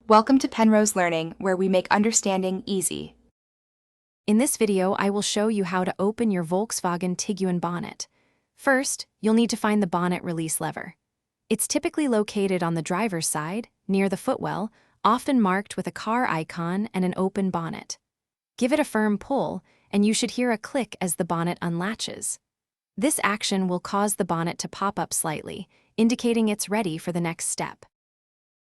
Welcome to Penrose Learning, where we make understanding easy. In this video, I will show you how to open your Volkswagen Tiguan Bonnet. First, you'll need to find the bonnet release lever. It's typically located on the driver's side, near the footwell, often marked with a car icon and an open bonnet. Give it a firm pull, and you should hear a click as the bonnet unlatches. This action will cause the bonnet to pop up slightly, indicating it's ready for the next step.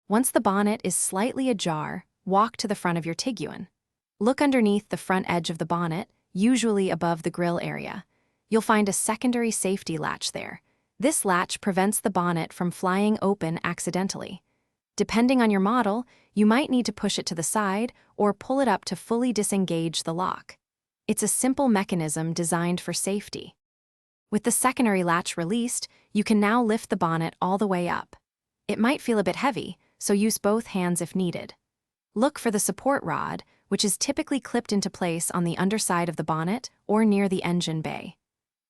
Once the bonnet is slightly ajar, walk to the front of your Tiguan. Look underneath the front edge of the bonnet, usually above the grille area. You'll find a secondary safety latch there. This latch prevents the bonnet from flying open accidentally. Depending on your model, you might need to push it to the side or pull it up to fully disengage the lock. It's a simple mechanism designed for safety. With the secondary latch released, you can now lift the bonnet all the way up. It might feel a bit heavy, so use both hands if needed. Look for the support rod, which is typically clipped into place on the underside of the bonnet or near the engine bay.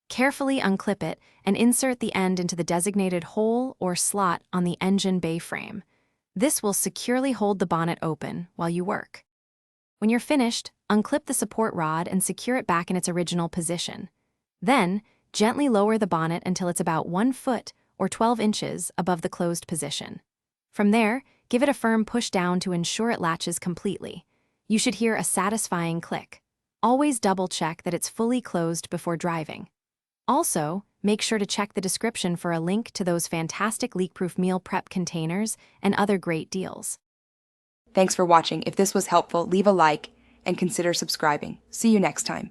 Carefully unclip it and insert the end into the designated hole or slot on the engine bay frame. This will securely hold the bonnet open while you work. When you're finished, unclip the support rod and secure it back in its original position. Then, gently lower the bonnet until it's about 1 foot or 12 inches above the closed position. From there, give it a firm push down to ensure it latches completely. You should hear a satisfying click. Always double-check that it's fully closed before driving. Also, make sure to check the description for a link to those fantastic leak-proof meal prep containers and other great deals. Thanks for watching. If this was helpful, leave a like and consider subscribing. See you next time.